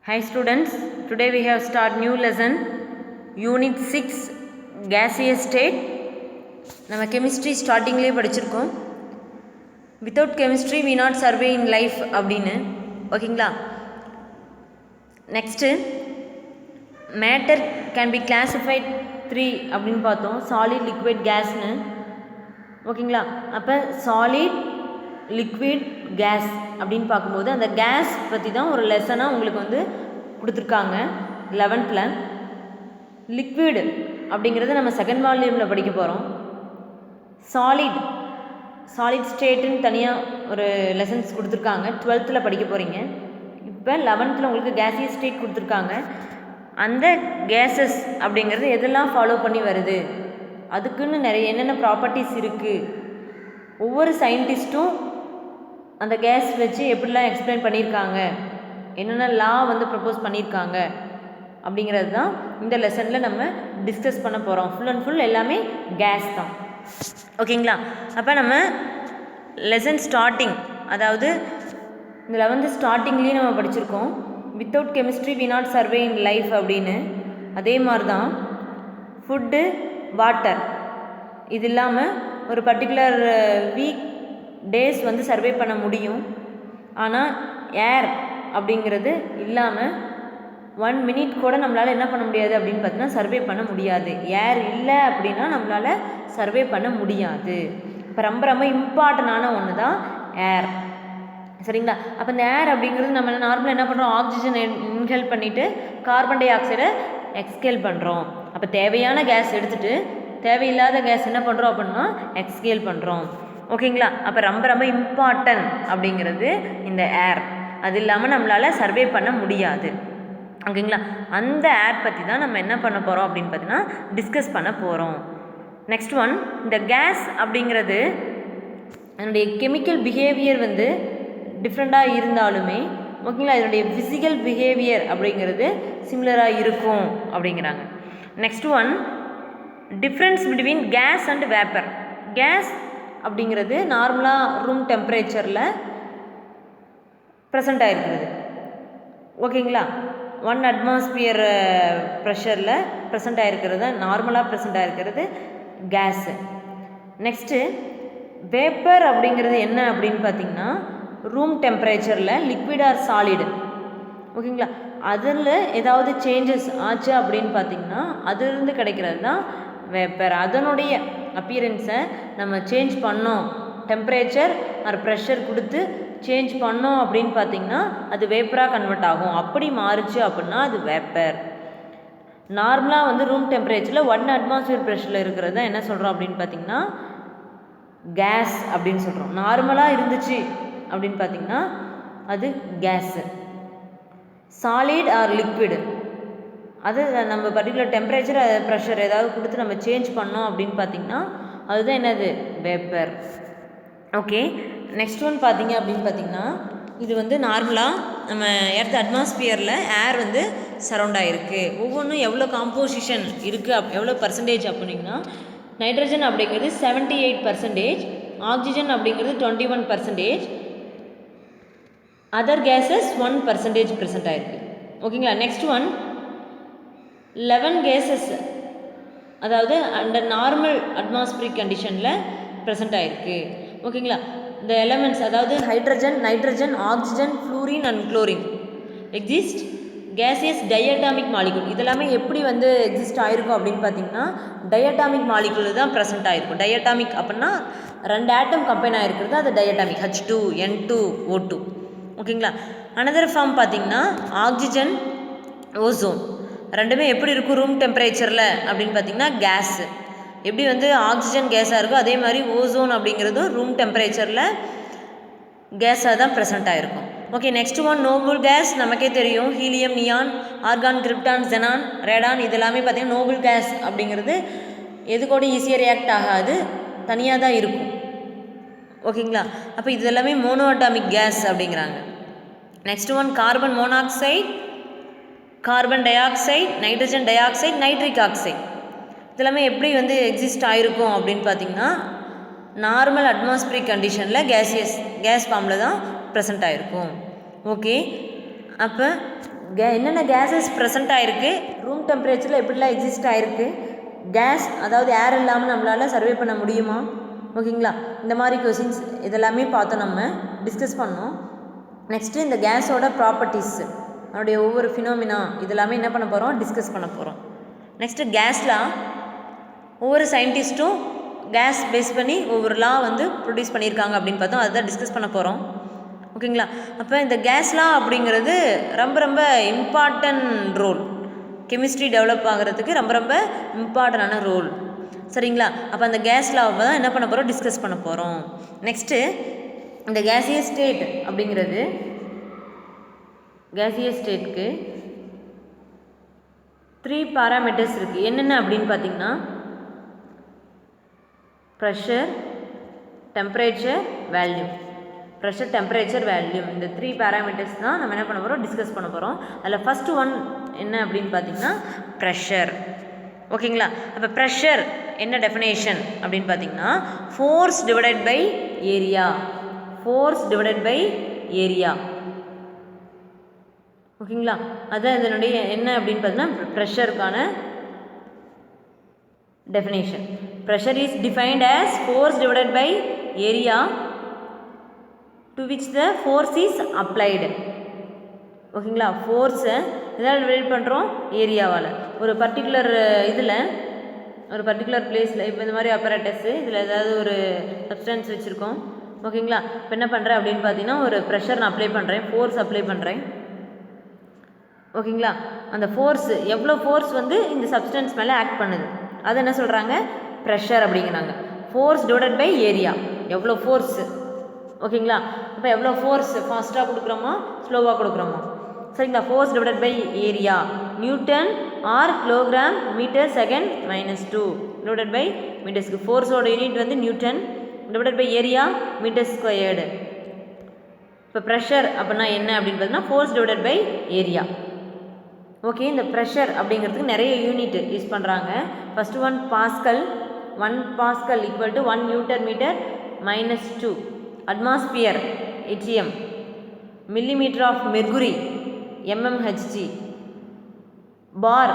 Hi students, today we have start new lesson Unit 6 Gaseous State. நம்ம chemistry startingலேயே படிச்சிருக்கோம். Without chemistry we not survey in life அப்படின்னு ஓகேங்களா. Next matter can be classified 3 அப்படின்னு பார்த்தோம். Solid liquid கேஸ்னு ஓகேங்களா. அப்போ solid liquid case அப்படின்னு பார்க்கும்போது அந்த கேஸ் பற்றி தான் ஒரு லெசனாக உங்களுக்கு வந்து கொடுத்துருக்காங்க 11th. லிக்விடு அப்படிங்கிறது நம்ம செகண்ட் வால்யூமில் படிக்க போகிறோம். சாலிட் ஸ்டேட்டுன்னு தனியாக ஒரு லெசன்ஸ் கொடுத்துருக்காங்க 12th படிக்க போகிறீங்க. இப்போ 11th உங்களுக்கு கேசியஸ் ஸ்டேட் கொடுத்துருக்காங்க. அந்த கேஸஸ் அப்படிங்கிறது எதெல்லாம் ஃபாலோ பண்ணி வருது, அதுக்குன்னு நிறைய என்னென்ன ப்ராப்பர்ட்டிஸ் இருக்குது, ஒவ்வொரு சயின்டிஸ்ட்டும் அந்த கேஸ் வச்சு எப்படிலாம் எக்ஸ்பிளைன் பண்ணியிருக்காங்க, என்னென்ன லா வந்து ப்ரப்போஸ் பண்ணியிருக்காங்க அப்படிங்கிறது தான் இந்த லெசனில் நம்ம டிஸ்கஸ் பண்ண போகிறோம். ஃபுல் அண்ட் ஃபுல் எல்லாமே கேஸ் தான் ஓகேங்களா. அப்போ நம்ம லெசன் ஸ்டார்டிங், அதாவது இந்த 11th ஸ்டார்டிங்லேயும் நம்ம படிச்சிருக்கோம் without chemistry we not survive in life அப்படின்னு. அதே மாதிரி தான் ஃபுட்டு, வாட்டர் இது இல்லாமல் ஒரு பர்டிகுலர் வீக் டேஸ் வந்து சர்வே பண்ண முடியும். ஆனால் ஏர் அப்படிங்கிறது இல்லாமல் 1 minute கூட நம்மளால் என்ன பண்ண முடியாது அப்படின்னு பார்த்தீங்கன்னா சர்வே பண்ண முடியாது. ஏர் இல்லை அப்படின்னா நம்மளால் சர்வே பண்ண முடியாது. இப்போ ரொம்ப ரொம்ப இம்பார்ட்டண்டான ஒன்று தான் ஏர், சரிங்களா. அப்போ இந்த ஏர் அப்படிங்கிறது நம்ம நார்மலாக என்ன பண்ணுறோம், ஆக்சிஜன் இன்ஹேல் பண்ணிவிட்டு கார்பன் டை ஆக்சைடை எக்ஸ்கேல் பண்ணுறோம். அப்போ தேவையான கேஸ் எடுத்துகிட்டு தேவையில்லாத கேஸ் என்ன பண்ணுறோம் அப்படின்னா எக்ஸ்கேல் பண்ணுறோம் ஓகேங்களா. அப்போ ரொம்ப ரொம்ப இம்பார்ட்டன்ட் அப்படிங்கிறது இந்த ஏர். அது இல்லாமல் நம்மளால் சர்வே பண்ண முடியாது ஓகேங்களா. அந்த ஏர் பற்றி தான் நம்ம என்ன பண்ண போகிறோம் அப்படின்னு பார்த்தீங்கன்னா டிஸ்கஸ் பண்ண போகிறோம். நெக்ஸ்ட் ஒன், இந்த கேஸ் அப்படிங்கிறது அதனுடைய கெமிக்கல் பிஹேவியர் வந்து டிஃப்ரெண்ட்டாக இருந்தாலுமே ஓகேங்களா இதனுடைய ஃபிசிக்கல் பிஹேவியர் அப்படிங்கிறது சிமிலராக இருக்கும் அப்படிங்கிறாங்க. Next one, difference between gas and vapour. Gas அப்படிங்கிறது நார்மலாக ரூம் டெம்பரேச்சரில் ப்ரெசண்ட் ஆகிருக்கிறது ஓகேங்களா. 1 atmosphere ப்ரெஷரில் ப்ரெசண்ட் ஆகிருக்கிறது தான் நார்மலாக ப்ரெசண்ட் ஆகிருக்கிறது கேஸு. நெக்ஸ்ட்டு வேப்பர் அப்படிங்கிறது என்ன அப்படின்னு பார்த்திங்கன்னா ரூம் டெம்பரேச்சரில் லிக்விட் ஆர் சாலிடு ஓகேங்களா. அதில் ஏதாவது சேஞ்சஸ் ஆச்சு அப்படின்னு பார்த்திங்கன்னா அதிலிருந்து கிடைக்கிறது தான் வேப்பர். அதனுடைய அப்பியரன்ஸை நம்ம சேஞ்ச் பண்ணோம், டெம்பரேச்சர் ஆர் ப்ரெஷர் கொடுத்து சேஞ்ச் பண்ணோம் அப்படின்னு பார்த்திங்கன்னா அது வேப்பராக கன்வெர்ட் ஆகும். அப்படி மாறுச்சு அப்படின்னா அது வேப்பர். நார்மலாக வந்து ரூம் டெம்பரேச்சரில் 1 atmosphere ப்ரெஷரில் இருக்கிறது தான் என்ன சொல்கிறோம் அப்படின்னு பார்த்திங்கன்னா கேஸ் அப்படின்னு சொல்கிறோம். நார்மலாக இருந்துச்சு அப்படின்னு பார்த்திங்கன்னா அது கேஸு. சாலிட் ஆர் லிக்விடு அது நம்ம பர்டிகுலர் டெம்பரேச்சர் ப்ரெஷர் ஏதாவது கொடுத்து நம்ம சேஞ்ச் பண்ணோம் அப்படின்னு பார்த்திங்கன்னா அதுதான் என்னது வேப்பர். ஓகே, நெக்ஸ்ட் ஒன் பார்த்திங்க அப்படின்னு பார்த்திங்கன்னா இது வந்து நார்மலாக நம்ம எர்த் அட்மாஸ்பியரில் ஏர் வந்து சரௌண்ட் ஆகிருக்கு. ஒவ்வொன்றும் எவ்வளோ காம்போசிஷன் இருக்குது எவ்வளோ பர்சன்டேஜ் அப்படின்னா நைட்ரஜன் அப்படிங்கிறது 78%, ஆக்சிஜன் அப்படிங்கிறது 21%, அதர் கேஸஸ் 1% ப்ரெசென்ட் ஆகிருக்கு ஓகேங்களா. நெக்ஸ்ட் ஒன் 11 கேஸஸ் அதாவது அண்டர் நார்மல் அட்மாஸ்பியரிக் கண்டிஷனில் ப்ரெசென்ட் ஆகிருக்கு ஓகேங்களா. இந்த எலமெண்ட்ஸ் அதாவது hydrogen, nitrogen, oxygen, fluorine and chlorine exist gaseous diatomic molecule. இதெல்லாமே எப்படி வந்து எக்ஸிஸ்ட் ஆகிருக்கும் அப்படின்னு பார்த்தீங்கன்னா டயட்டாமிக் மாலிகுல் தான் ப்ரெசென்ட் ஆகிருக்கும். டயட்டாமிக் அப்படின்னா 2 ஆட்டம் கம்பைன் ஆகிருக்கிறது அது டயட்டாமிக், H2 N2 O2 ஓகேங்களா. அனதர் ஃபார்ம் பார்த்திங்கன்னா ஆக்சிஜன், ஓசோன் ரெண்டுமே எப்படி இருக்கும் ரூம் டெம்பரேச்சரில் அப்படின்னு பார்த்திங்கன்னா கேஸு. எப்படி வந்து ஆக்சிஜன் கேஸாக இருக்கோ அதே மாதிரி ஓசோன் அப்படிங்கிறதும் ரூம் டெம்பரேச்சரில் கேஸாக தான் ப்ரெசென்ட் ஆகிருக்கும். Okay, next one Nobel case. நமக்கே தெரியும் helium, neon, argon, krypton, xenon, Radon இதெல்லாமே பார்த்திங்கன்னா நோபல் கேஸ் அப்படிங்கிறது எது கூட ஈஸியாக ரியாக்ட் ஆகாது, தனியாக தான் இருக்கும் ஓகேங்களா. அப்போ இது எல்லாமே மோனோ அட்டாமிக் கேஸ் அப்படிங்கிறாங்க. Next one carbon monoxide, carbon di oxide, nitrogen di oxide, nitric oxide இதெல்லாமே எப்படி வந்து எக்ஸிஸ்ட் ஆகிருக்கும் அப்படின்னு பார்த்திங்கன்னா நார்மல் அட்மாஸ்பியரிக் கண்டிஷனில் கேஸ் ஃபார்மில் தான் ப்ரெசென்ட் ஆகிருக்கும் ஓகே. அப்போ என்னென்ன கேஸஸ் ப்ரெசென்ட் ஆகிருக்கு, ரூம் டெம்பரேச்சரில் எப்படிலாம் எக்ஸிஸ்ட் ஆகிருக்கு, கேஸ் அதாவது ஏர் இல்லாமல் நம்மளால் சர்வே பண்ண முடியுமா, ஓகேங்களா. இந்த மாதிரி கொஷின்ஸ் இதெல்லாமே பார்த்தோம், நம்ம டிஸ்கஸ் பண்ணோம். நெக்ஸ்ட்டு இந்த கேஸோட ப்ராப்பர்ட்டிஸ், அதனுடைய ஒவ்வொரு ஃபினோமினா இதெல்லாமே என்ன பண்ண போகிறோம், டிஸ்கஸ் பண்ண போகிறோம். நெக்ஸ்ட்டு கேஸ்லாம் ஒவ்வொரு சயின்டிஸ்ட்டும் கேஸ் பேஸ் பண்ணி ஒவ்வொரு லா வந்து ப்ரொடியூஸ் பண்ணியிருக்காங்க அப்படின்னு பார்த்தோம். அதுதான் டிஸ்கஸ் பண்ண போகிறோம், ஓகேங்களா. அப்போ இந்த கேஸ்லாம் அப்படிங்கிறது ரொம்ப ரொம்ப இம்பார்ட்டன்ட் ரோல், கெமிஸ்ட்ரி டெவலப் ஆகிறதுக்கு ரொம்ப ரொம்ப இம்பார்ட்டண்டான ரோல், சரிங்களா. அப்போ அந்த கேஸ் லாவை தான் என்ன பண்ண போகிறோம், டிஸ்கஸ் பண்ண போகிறோம். நெக்ஸ்ட்டு இந்த கேசியஸ் ஸ்டேட் அப்படிங்கிறது, கேசியஸ் ஸ்டேட்டுக்கு 3 பாராமீட்டர்ஸ் இருக்குது. என்னென்ன அப்படின்னு பார்த்தீங்கன்னா ப்ரெஷர், டெம்பரேச்சர், வேல்யூம். ப்ரெஷர், டெம்பரேச்சர், வேல்யூம், இந்த 3 பேராமீட்டர்ஸ் தான் நம்ம என்ன பண்ண போகிறோம், டிஸ்கஸ் பண்ண போகிறோம். அதில் ஃபஸ்ட்டு ஒன் என்ன அப்படின்னு பார்த்தீங்கன்னா ப்ரெஷர், ஓகேங்களா. அப்போ ப்ரெஷர் என்ன டெஃபினேஷன் அப்படின்னு பார்த்தீங்கன்னா force divided by area, force divided by area, ஓகேங்களா. அதான் இதனுடைய என்ன அப்படின்னு பார்த்தீங்கன்னா ப்ரெஷருக்கான definition. Pressure is defined as force divided by area to which the force is applied. ஓகேங்களா. ஃபோர்ஸை இதால் டிவைட் பண்ணுறோம் ஏரியாவால். ஒரு பர்டிகுலர் இதில் ஒரு பர்டிகுலர் பிளேஸில் இப்போ இந்த மாதிரி அப்பரேட்டஸ்ஸு இதில் ஏதாவது ஒரு சப்ஸ்டன்ஸ் வச்சுருக்கோம், ஓகேங்களா. இப்போ என்ன பண்ணுறேன் அப்படின்னு பார்த்தீங்கன்னா ஒரு ப்ரெஷர் நான் அப்ளை பண்ணுறேன், ஃபோர்ஸ் அப்ளை பண்ணுறேன், ஓகேங்களா. அந்த ஃபோர்ஸ் எவ்வளோ ஃபோர்ஸ் வந்து இந்த சப்ஸ்டன்ஸ் மேலே ஆக்ட் பண்ணுது அது என்ன சொல்கிறாங்க, ப்ரெஷர் அப்படிங்கிறாங்க. ஃபோர்ஸ் டிவைடட் பை ஏரியா, எவ்வளோ ஃபோர்ஸு, ஓகேங்களா. இப்போ எவ்வளோ ஃபோர்ஸ் ஃபாஸ்ட்டாக கொடுக்குறோமா ஸ்லோவாக கொடுக்குறோமா, சரிங்களா. Force divided by area newton or kilogram metre second -2 divided by மீட்டர்ஸ்க்கு. ஃபோர்ஸோட யூனிட் வந்து newton divided by area metre squared. இப்போ ப்ரெஷர் அப்படின்னா என்ன அப்படின்னு பார்த்தீங்கன்னா force divided by area, okay. இந்த ப்ரெஷர் அப்படிங்கிறதுக்கு நிறைய யூனிட் யூஸ் பண்ணுறாங்க. First one pascal, 1 pascal equal to 1 newton metre -2. Atmosphere ATM, millimetre of mercury mmHg. Bar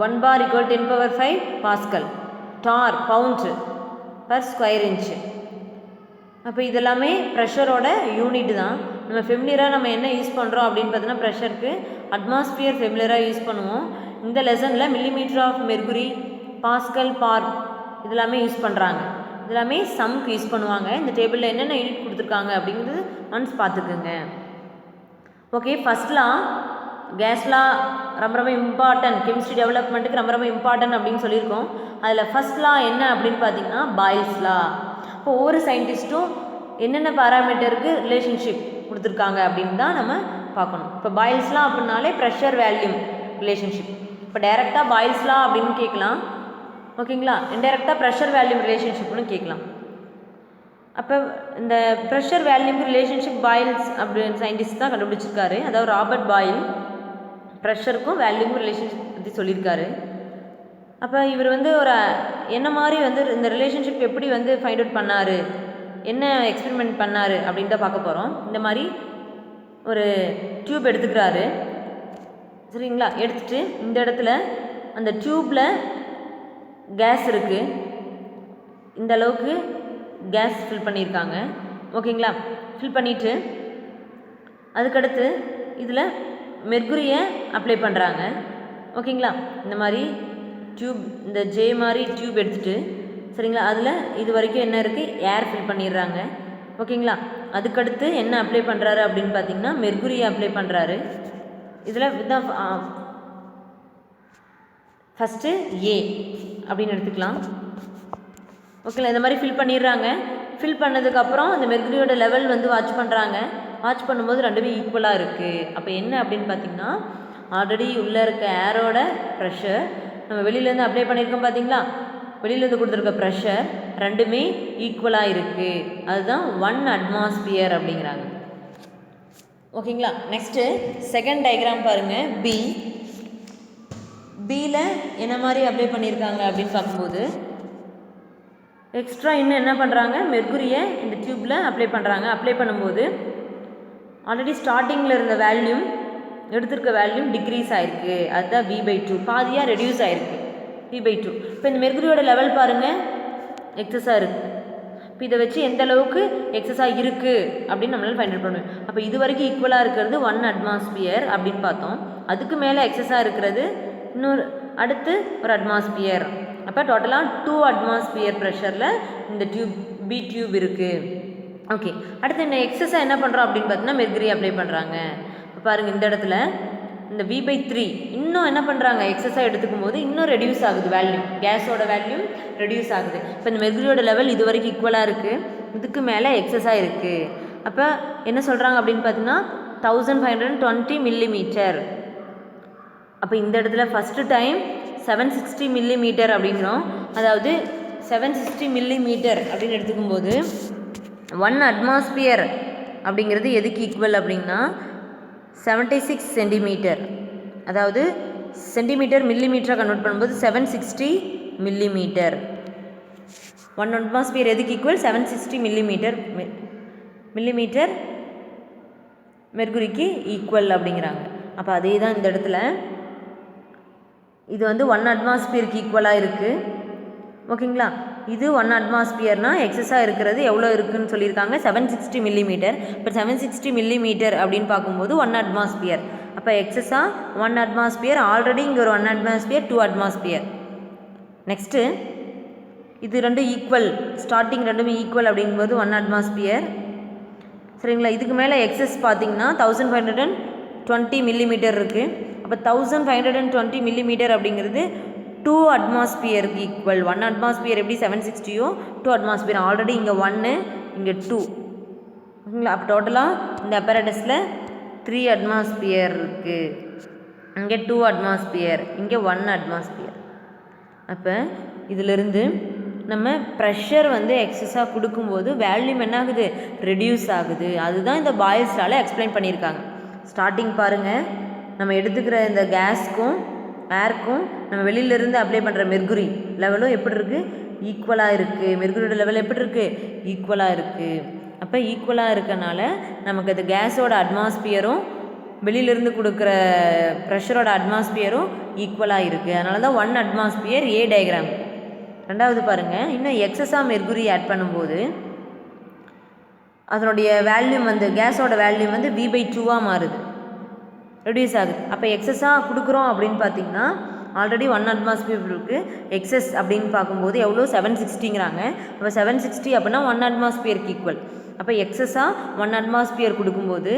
1 bar equal 10⁵ pascal. Torr pound per square inch. அப்போ இதெல்லாமே ப்ரெஷரோட unit தான். நம்ம ஃபெமிலியராக நம்ம என்ன யூஸ் பண்ணுறோம் அப்படின்னு பார்த்தீங்கன்னா ப்ரெஷருக்கு அட்மாஸ்பியர் ஃபெமிலியராக யூஸ் பண்ணுவோம். இந்த லெசனில் மில்லிமீட்டர் ஆஃப் மெர்குரி, பாஸ்கல், பார் இதெல்லாமே யூஸ் பண்ணுறாங்க. இதெல்லாமே சம்க்கு யூஸ் பண்ணுவாங்க. இந்த டேபிளில் என்னென்ன யூனிட் கொடுத்துருக்காங்க அப்படிங்கிறது ஒன்ஸ் பார்த்துக்குங்க, ஓகே. ஃபஸ்ட்லாம் கேஸ்லாம் ரொம்ப ரொம்ப இம்பார்ட்டன்ட், கெமிஸ்ட்ரி டெவலப்மெண்ட்டுக்கு ரொம்ப ரொம்ப இம்பார்ட்டன்ட் அப்படின்னு சொல்லியிருக்கோம். அதில் ஃபஸ்ட்லாம் என்ன அப்படின்னு பார்த்தீங்கன்னா பாயில்ஸ்லா. இப்போ ஒவ்வொரு சயின்டிஸ்ட்டும் என்னென்ன பாராமீட்டருக்கு ரிலேஷன்ஷிப் கொடுத்துருக்காங்க அப்படின்னு தான் நம்ம பார்க்கணும். இப்போ பாயில்ஸ்லாம் அப்படின்னாலே ப்ரெஷர் வேல்யூம் ரிலேஷன்ஷிப். இப்போ டைரெக்டாக பாயில்ஸ்லாம் அப்படின்னு கேட்கலாம், ஓகேங்களா. இன்டைரக்டாக ப்ரெஷர் வேல்யூம் ரிலேஷன்ஷிப்னு கேட்கலாம். அப்போ இந்த ப்ரெஷர் வேல்யூம் ரிலேஷன்ஷிப் பாயில்ஸ் அப்படின்னு சயின்டிஸ்ட் தான் கண்டுபிடிச்சிருக்காரு. அதாவது ராபர்ட் பாயில் ப்ரெஷருக்கும் வேல்யூம் ரிலேஷன்ஷிப் பற்றி சொல்லியிருக்காரு. அப்போ இவர் வந்து ஒரு என்ன மாதிரி வந்து இந்த ரிலேஷன்ஷிப் எப்படி வந்து ஃபைண்ட் அவுட் பண்ணார், என்ன எக்ஸ்பெரிமெண்ட் பண்ணார் அப்படின்னு தான் பார்க்க போகிறோம். இந்த மாதிரி ஒரு டியூப் எடுத்துக்கிறாரு, சரிங்களா. எடுத்துகிட்டு இந்த இடத்துல அந்த டியூப்பில் கேஸ் இருக்குது, இந்த அளவுக்கு கேஸ் ஃபில் பண்ணியிருக்காங்க, ஓகேங்களா. ஃபில் பண்ணிவிட்டு அதுக்கடுத்து இதில் மெர்குரியை அப்ளை பண்ணுறாங்க, ஓகேங்களா. இந்த மாதிரி டியூப், இந்த ஜே மாதிரி டியூப் எடுத்துகிட்டு, சரிங்களா, அதில் இது வரைக்கும் என்ன இருக்குது ஏர் ஃபில் பண்ணிடுறாங்க, ஓகேங்களா. அதுக்கடுத்து என்ன அப்ளை பண்ணுறாரு அப்படின்னு பார்த்தீங்கன்னா மெர்குரியை அப்ளை பண்ணுறாரு. இதில் இதுதான் ஃபஸ்ட்டு ஏ அப்படின்னு எடுத்துக்கலாம், ஓகேங்களா. இந்த மாதிரி ஃபில் பண்ணிடுறாங்க. ஃபில் பண்ணதுக்கப்புறம் அந்த மெர்குரியோட லெவல் வந்து வாட்ச் பண்ணுறாங்க. வாட்ச் பண்ணும்போது ரெண்டுமே ஈக்குவலாக இருக்குது. அப்போ என்ன அப்படின்னு பார்த்தீங்கன்னா ஆல்ரெடி உள்ளே இருக்க ஏரோட ப்ரெஷர் நம்ம வெளியிலேருந்து அப்ளை பண்ணியிருக்கோம் பார்த்தீங்களா, வெளியிலேருந்து கொடுத்துருக்க ப்ரெஷர் ரெண்டுமே ஈக்குவலாக இருக்குது. அதுதான் 1 அட்மாஸ்பியர் அப்படிங்கிறாங்க, ஓகேங்களா. நெக்ஸ்ட்டு செகண்ட் டயக்ராம் பாருங்கள். பியில் என்ன மாதிரி அப்ளை பண்ணியிருக்காங்க அப்படின்னு பார்க்கும்போது எக்ஸ்ட்ரா இன்னும் என்ன பண்ணுறாங்க, மெர்குரியை இந்த டியூப்பில் அப்ளை பண்ணுறாங்க. அப்ளை பண்ணும்போது ஆல்ரெடி ஸ்டார்டிங்கில் இருந்த வேல்யூம் எடுத்திருக்க வேல்யூம் டிக்ரீஸ் ஆயிருக்கு, அதுதான் V/2, பாதியாக ரெடியூஸ் ஆயிருக்கு V/2. இப்போ இந்த மெர்குரியோட லெவல் பாருங்கள் எக்ஸஸாக இருக்குது. இப்போ இதை வச்சு எந்த அளவுக்கு எக்ஸஸாக இருக்குது அப்படின்னு நம்மளால் ஃபைண்ட் அவுட் பண்ணுவோம். அப்போ இது வரைக்கும் ஈக்குவலாக இருக்கிறது 1 அட்மாஸ்பியர் அப்படின்னு பார்த்தோம். அதுக்கு மேலே எக்ஸஸாக இருக்கிறது இன்னொரு அடுத்து ஒரு அட்மாஸ்பியர். அப்போ டோட்டலாக 2 அட்மாஸ்பியர் ப்ரெஷரில் இந்த பி டியூப் இருக்குது. ஓகே, அடுத்து இந்த எக்ஸஸாக என்ன பண்ணுறோம் அப்படின்னு பார்த்தீங்கன்னா மெர்குரி அப்ளை பண்ணுறாங்க. இப்போ பாருங்கள் இந்த இடத்துல இந்த V/3 இன்னும் என்ன பண்ணுறாங்க, எக்ஸஸாக எடுத்துக்கும் போது இன்னும் ரெடியூஸ் ஆகுது வேல்யூ, கேஸோட வேல்யூ ரெடியூஸ் ஆகுது. இப்போ இந்த மெர்குரியோட லெவல் இது வரைக்கும் ஈக்குவலாக இருக்குது, இதுக்கு மேலே எக்ஸஸாக இருக்குது. அப்போ என்ன சொல்கிறாங்க அப்படின்னு பார்த்தீங்கன்னா 1520 மில்லிமீட்டர். அப்போ இந்த இடத்துல ஃபஸ்ட்டு டைம் 760 மில்லிமீட்டர் அப்படிங்கிறோம். அதாவது 760 மில்லிமீட்டர் அப்படின்னு எடுத்துக்கும் போது 1 அட்மாஸ்பியர் அப்படிங்கிறது எதுக்கு ஈக்குவல் அப்படின்னா 76 சென்டிமீட்டர். அதாவது சென்டிமீட்டர் மில்லிமீட்டராக கன்வெர்ட் பண்ணும்போது 760 மில்லிமீட்டர். 1 அட்மாஸ்பியர் எதுக்கு ஈக்குவல் 760 மில்லிமீட்டர் மெர்குரிக்கு ஈக்குவல் அப்படிங்கிறாங்க. அப்போ அதே தான் இந்த இடத்துல இது வந்து 1 அட்மாஸ்பியருக்கு ஈக்குவலாக இருக்குது. ஓகேங்களா, இது 1 அட்மாஸ்பியர்னால் எக்ஸஸாக இருக்கிறது எவ்வளோ இருக்குதுன்னு சொல்லியிருக்காங்க 760 மில்லிமீட்டர். இப்போ 760 மில்லிமீட்டர் அப்படின்னு பார்க்கும்போது 1 அட்மாஸ்பியர். அப்போ எக்ஸஸாக 1 அட்மாஸ்பியர், ஆல்ரெடி இங்கே ஒரு 1 அட்மாஸ்பியர் 2 அட்மாஸ்பியர். நெக்ஸ்ட்டு இது ரெண்டும் ஈக்குவல், ஸ்டார்டிங் ரெண்டுமே ஈக்குவல் அப்படிங்கும்போது 1 அட்மாஸ்பியர். சரிங்களா, இதுக்கு மேலே எக்ஸஸ் பார்த்திங்கன்னா 1520 மில்லிமீட்டர் இருக்குது. அப்போ 1520 மில்லிமீட்டர் அப்படிங்கிறது 2 அட்மாஸ்பியருக்கு ஈக்குவல். 1 அட்மாஸ்பியர் எப்படி 760யோ 2 அட்மாஸ்பியர், ஆல்ரெடி இங்கே 1 இங்கே 2. ஓகேங்களா, அப்போ டோட்டலாக இந்த அப்பரேட்டஸில் 3 அட்மாஸ்பியர் இருக்குது, இங்கே 2 அட்மாஸ்பியர், இங்கே 1 அட்மாஸ்பியர். அப்போ இதிலிருந்து நம்ம ப்ரெஷர் வந்து எக்ஸஸாக கொடுக்கும்போது வேல்யூம் என்ன ஆகுது, ரெடியூஸ் ஆகுது. அதுதான் இந்த பாயில்ஸால் எக்ஸ்பிளைன் பண்ணியிருக்காங்க. ஸ்டார்டிங் பாருங்கள், நம்ம எடுத்துக்கிற இந்த கேஸ்க்கும் ஏர்க்கும் நம்ம வெளியிலேருந்து அப்ளை பண்ணுற மெர்குரி லெவலும் எப்படி இருக்குது, ஈக்குவலாக இருக்குது. மெர்குரியோட லெவல் எப்படி இருக்குது, ஈக்குவலாக இருக்குது. அப்போ ஈக்குவலாக இருக்கனால நமக்கு அது கேஸோட அட்மாஸ்பியரும் வெளியிலேருந்து கொடுக்குற ப்ரெஷரோட அட்மாஸ்பியரும் ஈக்குவலாக இருக்குது. அதனால தான் 1 அட்மாஸ்பியர் ஏ டயக்ராம். ரெண்டாவது பாருங்கள், இன்னும் எக்ஸஸாக மெர்குரி ஆட் பண்ணும்போது அதனுடைய வேல்யூம் வந்து கேஸோட வேல்யூம் வந்து V/2 மாறுது, ரெடியூஸ் ஆகுது. அப்போ எக்ஸஸாக கொடுக்குறோம் அப்படின்னு பார்த்தீங்கன்னா ஆல்ரெடி 1 அட்மாஸ்பியர் இருக்குது, எக்ஸஸ் அப்படின்னு பார்க்கும்போது எவ்வளோ 760ங்கிறாங்க. அப்போ 760 அப்படின்னா 1 அட்மாஸ்பியருக்கு ஈக்குவல். அப்போ எக்ஸஸாக 1 அட்மாஸ்பியர் கொடுக்கும்போது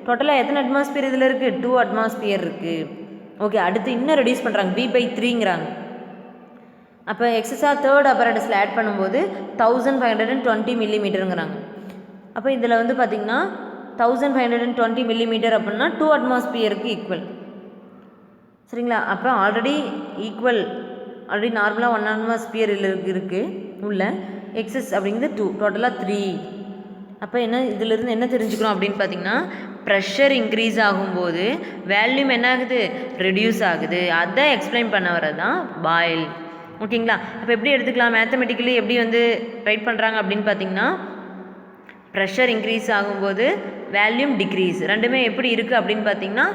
டோட்டலாக எத்தனை அட்மாஸ்பியர் இதில் இருக்குது, 2 அட்மாஸ்பியர் இருக்குது. ஓகே, அடுத்து இன்னும் ரெடியூஸ் பண்ணுறாங்க, V/3ங்கிறாங்க. அப்போ எக்ஸஸாக தேர்ட் அப்பரேட்டஸில் ஆட் பண்ணும்போது 1520 மில்லிமீட்டருங்கிறாங்க. அப்போ இதில் வந்து பார்த்திங்கன்னா 1520 மில்லிமீட்டர் அப்படின்னா 2 அட்மாஸ்பியருக்கு ஈக்குவல். சரிங்களா, அப்போ ஆல்ரெடி ஈக்குவல், ஆல்ரெடி நார்மலாக 1 அட்மாஸ்பியர் இருக்குது உள்ள, எக்ஸஸ் அப்படிங்கிறது 2, டோட்டலாக 3. அப்போ என்ன இதிலிருந்து என்ன தெரிஞ்சுக்கிறோம் அப்படின்னு பார்த்தீங்கன்னா ப்ரெஷர் இன்க்ரீஸ் ஆகும்போது வேல்யூம் என்ன ஆகுது, ரெடியூஸ் ஆகுது. அதை எக்ஸ்பிளைன் பண்ண வரது தான் பாயில். ஓகேங்களா, அப்போ எப்படி எடுத்துக்கலாம், மேத்தமெட்டிக்கலி எப்படி வந்து ரைட் பண்ணுறாங்க அப்படின்னு பார்த்தீங்கன்னா ப்ரெஷர் இன்க்ரீஸ் ஆகும்போது வேல்யூம் டிக்ரீஸ், ரெண்டுமே எப்படி இருக்குது அப்படின்னு பார்த்தீங்கன்னா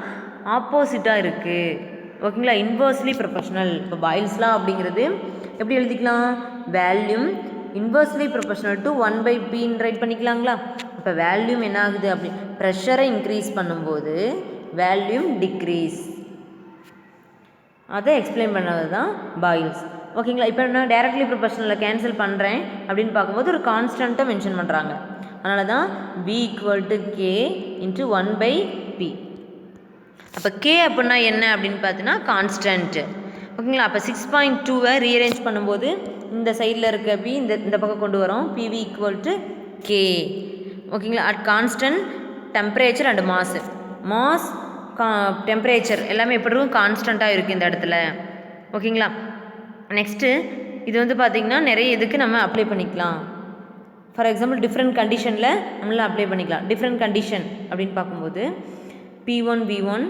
ஆப்போசிட்டாக இருக்குது. ஓகேங்களா, இன்வர்ஸ்லி ப்ரொபோஷனல். இப்போ பாயில்ஸ்லாம் அப்படிங்கிறது எப்படி எழுதிக்கலாம், வேல்யூம் இன்வர்ஸ்லி ப்ரொபோஷனல் டு 1/Pன்னு ரைட் பண்ணிக்கலாங்களா. இப்போ வேல்யூம் என்ன ஆகுது அப்படி, ப்ரெஷரை இன்க்ரீஸ் பண்ணும்போது வேல்யூம் டிக்ரீஸ், அதை எக்ஸ்பிளைன் பண்ணது தான் பாயில்ஸ். ஓகேங்களா, இப்போ நான் டைரக்ட்லி ப்ரொபோஷனலில் கேன்சல் பண்ணுறேன் அப்படின்னு பார்க்கும்போது ஒரு கான்ஸ்டண்ட்டை மென்ஷன் பண்ணுறாங்க. அதனால தான் B = K × 1/P. அப்போ K அப்படின்னா என்ன அப்படின்னு பார்த்தீங்கன்னா கான்ஸ்டன்ட். ஓகேங்களா, அப்போ 6.2 ரீஅரேஞ்ச் பண்ணும்போது இந்த சைடில் இருக்க B இந்த பக்கம் கொண்டு வரோம், PV = K. ஓகேங்களா, at constant temperature and mass temperature எல்லாமே எப்படி இருக்கும், கான்ஸ்டண்ட்டாக இருக்குது இந்த இடத்துல. ஓகேங்களா, நெக்ஸ்ட்டு இது வந்து பார்த்திங்கன்னா நிறைய இதுக்கு நம்ம அப்ளை பண்ணிக்கலாம். ஃபார் எக்ஸாம்பிள் டிஃப்ரெண்ட் கண்டிஷனில் நம்மளால் அப்ளை பண்ணிக்கலாம். டிஃப்ரெண்ட் கண்டிஷன் அப்படின்னு பார்க்கும்போது P1 V1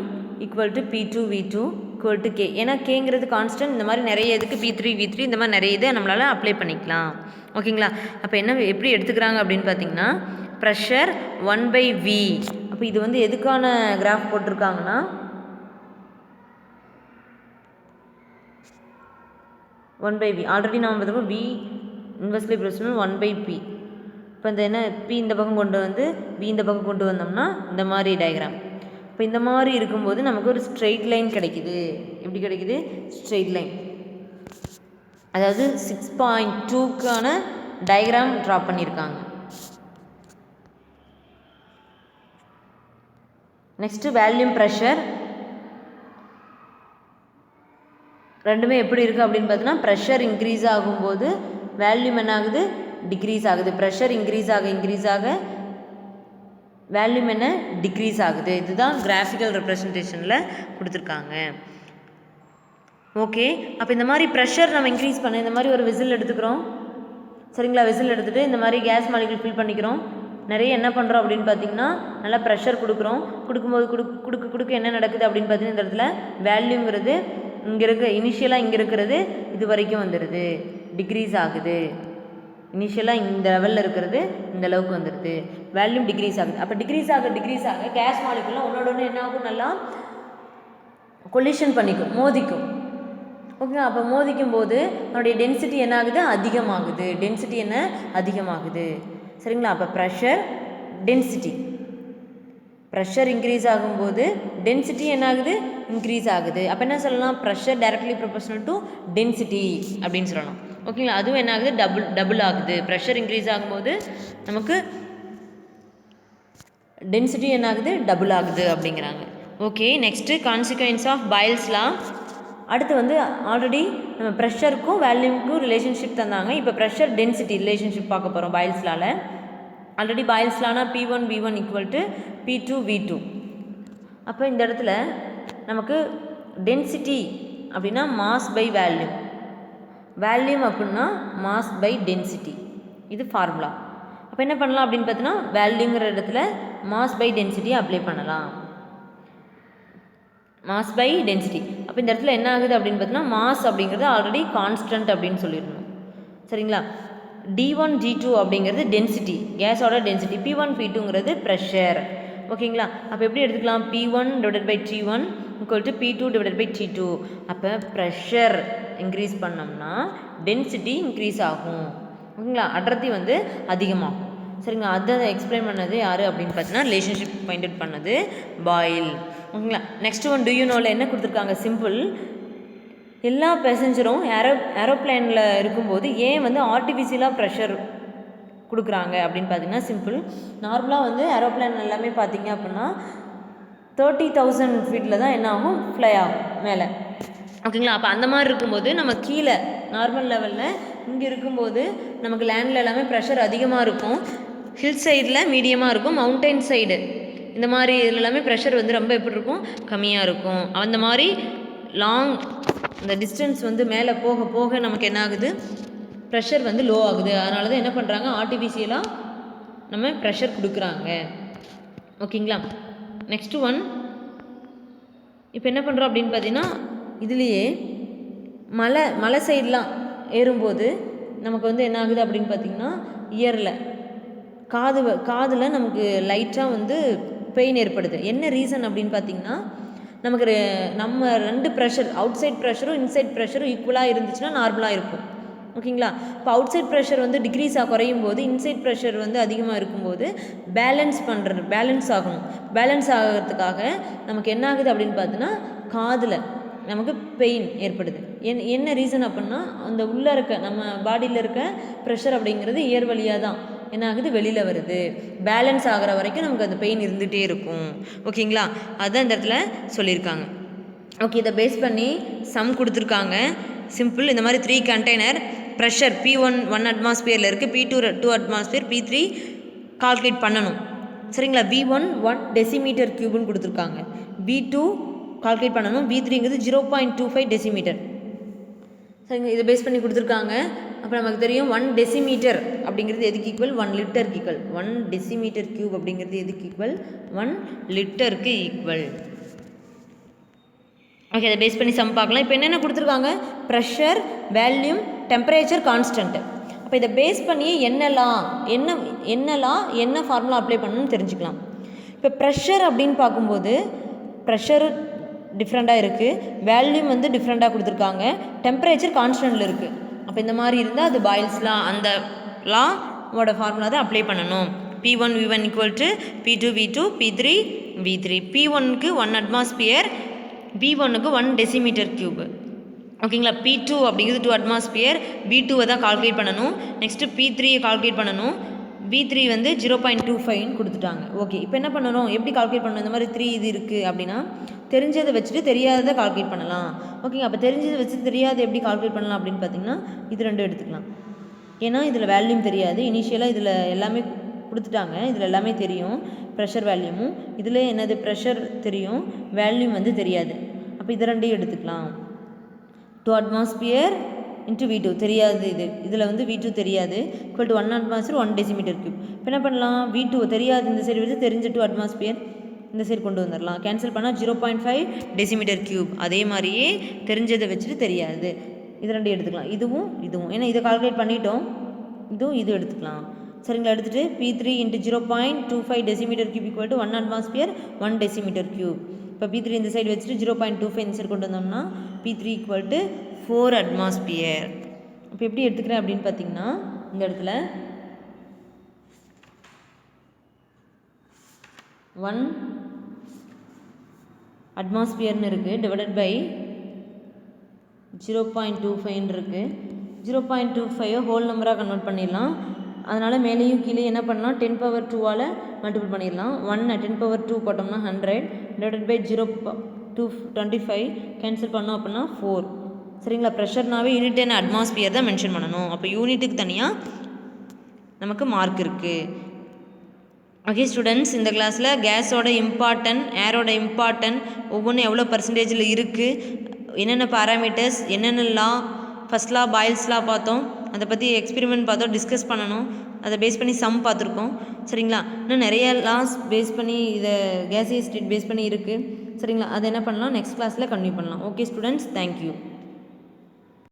= P2 V2 = K. ஏன்னா Kங்கிறது கான்ஸ்டன்ட், இந்த மாதிரி நிறைய இதுக்கு P3 V3 இந்த மாதிரி நிறைய இது நம்மளால் அப்ளை பண்ணிக்கலாம். ஓகேங்களா, அப்போ என்ன எப்படி எடுத்துக்கிறாங்க அப்படின்னு பார்த்தீங்கன்னா ப்ரெஷர் 1/V. அப்போ இது வந்து எதுக்கான கிராஃப் போட்டிருக்காங்கன்னா 1/v ஆல்ரெடி நம்ம பார்த்துக்கோ v இன்வெர்ஸ்லி ப்ரொபோர்ஷனல் 1/p. இப்போ இந்த என்ன p இந்த பக்கம் கொண்டு வந்து v இந்த பக்கம் கொண்டு வந்தோம்னா இந்த மாதிரி டயக்ராம். இப்போ இந்த மாதிரி இருக்கும்போது நமக்கு ஒரு ஸ்ட்ரெயிட் லைன் கிடைக்குது. எப்படி கிடைக்குது? Straight line. அதாவது 6.2க்கான டயக்ராம் ட்ரா பண்ணியிருக்காங்க. Next volume pressure. ரெண்டுமே எப்படி இருக்குது அப்படின்னு பார்த்தீங்கன்னா ப்ரெஷர் இன்க்ரீஸ் ஆகும்போது வேல்யூம் என்ன ஆகுது? டிக்ரீஸ் ஆகுது. ப்ரெஷர் இன்க்ரீஸ் ஆக வேல்யூம் என்ன? டிக்ரீஸ் ஆகுது. இதுதான் கிராஃபிக்கல் ரெப்ரசன்டேஷனில் கொடுத்துருக்காங்க. ஓகே, அப்போ இந்த மாதிரி ப்ரெஷர் நம்ம இன்க்ரீஸ் பண்ண இந்த மாதிரி ஒரு விசில் எடுத்துக்கிறோம். சரிங்களா? விசில் எடுத்துகிட்டு இந்த மாதிரி கேஸ் மாலிகுல் ஃபில் பண்ணிக்கிறோம். நிறைய என்ன பண்ணுறோம் அப்படின்னு பார்த்தீங்கன்னா நல்லா ப்ரெஷர் கொடுக்குறோம். கொடுக்கும்போது கொடுக்க என்ன நடக்குது அப்படின்னு பார்த்தீங்கன்னா இந்த இடத்துல வேல்யூங்கிறது இங்கே இருக்க இனிஷியலாக இங்கே இருக்கிறது இது வரைக்கும் வந்துடுது, டிக்ரீஸ் ஆகுது. இனிஷியலாக இந்த லெவலில் இருக்கிறது இந்த அளவுக்கு வந்துடுது, வேல்யூம் டிக்ரீஸ் ஆகுது. அப்போ டிக்ரீஸ் ஆக கேஸ் மாலிகுல்லாம் ஒன்றோட ஒன்று என்ன ஆகும்? நல்லா கொலிஷன் பண்ணிக்கும், மோதிக்கும். ஓகே, அப்போ மோதிக்கும் போது அதனுடைய டென்சிட்டி என்ன ஆகுது? அதிகமாகுது. டென்சிட்டி என்ன? அதிகமாகுது. சரிங்களா? அப்போ ப்ரெஷர் இன்க்ரீஸ் ஆகும்போது டென்சிட்டி என்ன ஆகுது? இன்க்ரீஸ் ஆகுது. அப்போ என்ன சொல்லலாம்? Pressure directly proportional to density அப்படின்னு சொல்லலாம். ஓகேங்களா? அதுவும் என்ன ஆகுது? டபுள் ஆகுது. ப்ரெஷர் இன்க்ரீஸ் ஆகும்போது நமக்கு டென்சிட்டி என்ன ஆகுது? டபுள் ஆகுது அப்படிங்கிறாங்க. Okay, next consequence of Boyle's law. அடுத்து வந்து ஆல்ரெடி நம்ம ப்ரெஷருக்கும் வேல்யூமுக்கும் ரிலேஷன்ஷிப் தந்தாங்க. இப்போ ப்ரெஷர் டென்சிட்டி ரிலேஷன்ஷிப் பார்க்க போகிறோம் பாயில்ஸ் லால. ஆல்ரெடி பாயில்ஸ் லானா P1 V1 equal to P2 V2. அப்போ இந்த இடத்துல நமக்கு டென்சிட்டி அப்படின்னா மாஸ் பை வேல்யூம், வேல்யூம் அப்படின்னா மாஸ் பை டென்சிட்டி. இது ஃபார்முலா. அப்போ என்ன பண்ணலாம் அப்படின்னு பார்த்தீங்கன்னா வேல்யூங்கிற இடத்துல மாஸ் பை டென்சிட்டியை அப்ளை பண்ணலாம். Mass by density. அப்போ இந்த இடத்துல என்ன ஆகுது அப்படின்னு பார்த்தீங்கன்னா மாஸ் அப்படிங்கிறது ஆல்ரெடி கான்ஸ்டன்ட் அப்படின்னு சொல்லிடணும். சரிங்களா? D1 D2 அப்படிங்கிறது டென்சிட்டி, கேஸோட டென்சிட்டி. P1 P2ங்கிறது pressure. ஓகேங்களா? அப்போ எப்படி எடுத்துக்கலாம்? P1 divided by T1 equal to P2 divided by T2. அப்போ ப்ரெஷர் இன்க்ரீஸ் பண்ணோம்னா டென்சிட்டி இன்க்ரீஸ் ஆகும். ஓகேங்களா? அடர்த்தி வந்து அதிகமாகும். சரிங்களா? அதை எக்ஸ்பிளைன் பண்ணது யார் அப்படின்னு பார்த்தீங்கன்னா ரிலேஷன்ஷிப் ஃபைண்ட் அவுட் பண்ணது பாயில். ஓகேங்களா? நெக்ஸ்ட் ஒன், டு யூ நோவில் என்ன கொடுத்துருக்காங்க? சிம்பிள். எல்லா பேசஞ்சரும் ஏரோப்ளேனில் இருக்கும்போது ஏன் வந்து ஆர்டிஃபிஷியலாக ப்ரெஷர் கொடுக்குறாங்க அப்படின்னு பார்த்தீங்கன்னா சிம்பிள். நார்மலாக வந்து ஏரோப்ளேன் எல்லாமே பார்த்தீங்க அப்படின்னா 30,000 ஃபீட்டில் தான் என்ன ஆகும்? ஃப்ளை ஆகும் மேலே. ஓகேங்களா? அப்போ அந்த மாதிரி இருக்கும்போது நம்ம கீழே நார்மல் லெவலில் இங்கே இருக்கும்போது நமக்கு லேண்டில் எல்லாமே ப்ரெஷர் அதிகமாக இருக்கும். ஹில் சைடில் மீடியமாக இருக்கும், மவுண்டைன் சைடு இந்த மாதிரி இதில் எல்லாமே ப்ரெஷர் வந்து ரொம்ப எப்படி இருக்கும்? கம்மியாக இருக்கும். அந்த மாதிரி லாங் இந்த டிஸ்டன்ஸ் வந்து மேலே போக போக நமக்கு என்ன ஆகுது? ப்ரெஷர் வந்து லோ ஆகுது. அதனால தான் என்ன பண்ணுறாங்க? ஆர்டிஃபிஷியலாக நம்ம ப்ரெஷர் கொடுக்குறாங்க. ஓகேங்களா? நெக்ஸ்ட்டு ஒன், இப்போ என்ன பண்ணுறோம் அப்படின்னு பார்த்தீங்கன்னா இதுலேயே மலை சைடெலாம் ஏறும்போது நமக்கு வந்து என்ன ஆகுது அப்படின்னு பார்த்திங்கன்னா இயரில் காதில் நமக்கு லைட்டாக வந்து பெயின் ஏற்படுது. என்ன ரீசன் அப்படின்னு பார்த்திங்கன்னா நமக்கு நம்ம ரெண்டு ப்ரெஷர், அவுட் சைட் ப்ரெஷரும் இன்சைட் ப்ரெஷரும் ஈக்குவலாக இருந்துச்சுன்னா நார்மலாக இருக்கும். ஓகேங்களா? இப்போ அவுட் சைட் ப்ரெஷர் வந்து டிக்ரீஸாக குறையும் போது இன்சைட் ப்ரெஷர் வந்து அதிகமாக இருக்கும்போது பேலன்ஸ் ஆகணும். பேலன்ஸ் ஆகிறதுக்காக நமக்கு என்ன ஆகுது அப்படின்னு பார்த்தீங்கன்னா காதில் நமக்கு பெயின் ஏற்படுது. என்ன ரீசன் அப்படின்னா அந்த உள்ளே இருக்க நம்ம பாடியில் இருக்க ப்ரெஷர் அப்படிங்கிறது இயர் வழியாக தான் என்ன ஆகுது? வெளியில் வருது. பேலன்ஸ் ஆகிற வரைக்கும் நமக்கு அந்த பெயின் இருந்துகிட்டே இருக்கும். ஓகேங்களா? அதுதான் இந்த இடத்துல சொல்லியிருக்காங்க. ஓகே, இதை பேஸ் பண்ணி சம் கொடுத்துருக்காங்க. சிம்பிள். இந்த மாதிரி 3 கண்டெய்னர் ப்ரெஷர் P1 1 அட்மாஸ்பியரில் இருக்குது, P2 2 அட்மாஸ்பியர், P3 கால்குலேட் பண்ணணும். சரிங்களா? V1 1 டெசிமீட்டர் க்யூப்னு கொடுத்துருக்காங்க. V2 கால்குலேட் பண்ணணும். V3ங்கிறது 0.25 டெசிமீட்டர். சரிங்க, இதை பேஸ் பண்ணி கொடுத்துருக்காங்க. அப்போ நமக்கு தெரியும் 1 டெசிமீட்டர் அப்படிங்கிறது எதுக்கு ஈக்குவல்? 1 லிட்டருக்கு ஈக்குவல். 1 டெசிமீட்டர் க்யூப் அப்படிங்கிறது எதுக்கு ஈக்குவல்? 1 லிட்டருக்கு ஈக்குவல். ஓகே, அதை பேஸ் பண்ணி சம் பார்க்கலாம். இப்போ என்னென்ன கொடுத்துருக்காங்க? ப்ரெஷர், வேல்யூம், டெம்பரேச்சர், கான்ஸ்டன்ட். அப்போ இதை பேஸ் பண்ணி என்ன ஃபார்முலா அப்ளை பண்ணணும்னு தெரிஞ்சுக்கலாம். இப்போ ப்ரெஷர் அப்படின்னு பார்க்கும்போது ப்ரெஷர் டிஃப்ரெண்ட்டாக இருக்குது, வேல்யூம் வந்து டிஃப்ரெண்ட்டாக கொடுத்துருக்காங்க, டெம்பரேச்சர் கான்ஸ்டன்ட்டில் இருக்குது. அப்போ இந்த மாதிரி இருந்தால் அது பாயில்ஸ் லா, அந்த லாவோட ஃபார்முலா தான் அப்ளை பண்ணணும். P1 V1 equal to P2 V2 P3 V3. P1க்கு 1 அட்மாஸ்பியர், V1க்கு 1 டெசிமீட்டர் கியூப். ஓகேங்களா. P2 அப்படிங்கிறது 2 அட்மாஸ்பியர், V2 தான் கால்குலேட் பண்ணணும். நெக்ஸ்ட்டு P3 கால்குலேட் பண்ணணும். V3 வந்து 0.25 கொடுத்துட்டாங்க. ஓகே, இப்போ என்ன பண்ணணும், எப்படி கால்குலேட் பண்ணணும்? இந்த மாதிரி 3 இது இருக்குது அப்படின்னா தெரிஞ்சதை வச்சுட்டு தெரியாததை கால்குலேட் பண்ணலாம். ஓகேங்க. அப்போ தெரிஞ்சதை வச்சு தெரியாத எப்படி கால்குலேட் பண்ணலாம் அப்படின்னு பார்த்தீங்கன்னா இது ரெண்டும் எடுத்துக்கலாம். ஏன்னா இதில் வேல்யூம் தெரியாது, இனிஷியலாக இதில் எல்லாமே கொடுத்துட்டாங்க, இதில் எல்லாமே தெரியும், ப்ரெஷர் வேல்யூமும். இதில் என்னது ப்ரெஷர் தெரியும், வேல்யூம் வந்து தெரியாது. அப்போ இது ரெண்டையும் எடுத்துக்கலாம். 2 அட்மாஸ்பியர் இன்ட்டு V2 தெரியாது, இதில் வந்து V2 தெரியாது, equal to 1 atmosphere 1 decimetre cube. இப்போ என்ன பண்ணலாம், V2 தெரியாது இந்த சைடு வச்சு, தெரிஞ்ச 2 அட்மாஸ்பியர் இந்த சைடு கொண்டு வந்துடலாம். கேன்சல் பண்ணால் 0.5 டெசிமீட்டர் கியூப். அதே மாதிரியே தெரிஞ்சதை வச்சுட்டு தெரியாது, இது ரெண்டையும் எடுத்துக்கலாம். இதுவும் இதுவும், ஏன்னா இதை கால்குலேட் பண்ணிட்டோம், இது எடுத்துக்கலாம். சரிங்களா. எடுத்துகிட்டு P3 into 0.25 decimetre cube equal to 1 atmosphere 1 decimetre cube. இப்போ P3 இந்த சைடு வச்சுட்டு 0.25 இந்த சைடு கொண்டு வந்தோம்னா P3 ஈக்குவல் டு 4 அட்மாஸ்பியர். இப்போ எப்படி எடுத்துக்கிறேன் அப்படின்னு பார்த்தீங்கன்னா இந்த இடத்துல 1 அட்மாஸ்பியர்னு இருக்குது, டிவைடட் பை 0.25 இருக்குது. 0.25 ஹோல் நம்பராக கன்வெர்ட் பண்ணிடலாம். அதனால் மேலேயும் கீழே என்ன பண்ணலாம், 10^2 மல்டிபிள் பண்ணிடலாம். 1 10^2 போட்டோம்னா 100, டிவைடட் பை 0.25 கேன்சல் பண்ணோம் அப்படின்னா 4. சரிங்களா. ப்ரெஷர்னாவே யூனிட் என்ன அட்மாஸ்பியர் தான் மென்ஷன் பண்ணணும். அப்போ யூனிட்டுக்கு தனியாக நமக்கு மார்க் இருக்குது. ஓகே ஸ்டூடெண்ட்ஸ், இந்த கிளாஸில் கேஸோட இம்பார்ட்டன்ட், ஏரோட இம்பார்ட்டன்ட், ஒவ்வொன்றும் எவ்வளோ பர்சன்டேஜில் இருக்குது, என்னென்ன பேராமீட்டர்ஸ், என்னென்ன லா, ஃபஸ்ட் லா பாயில்ஸ் லா பார்த்தோம், அதை பற்றி எக்ஸ்பெரிமெண்ட் பார்த்தோம், டிஸ்கஸ் பண்ணணும், அதை பேஸ் பண்ணி சம் பார்த்துருக்கோம். சரிங்களா. இன்னும் நிறைய லாஸ் பேஸ் பண்ணி இதை கேசியஸ் ஸ்டேட் பேஸ் பண்ணி இருக்குது. சரிங்களா. அதை என்ன பண்ணலாம், நெக்ஸ்ட் கிளாஸில் கன்டினியூ பண்ணலாம். Okay students, thank you.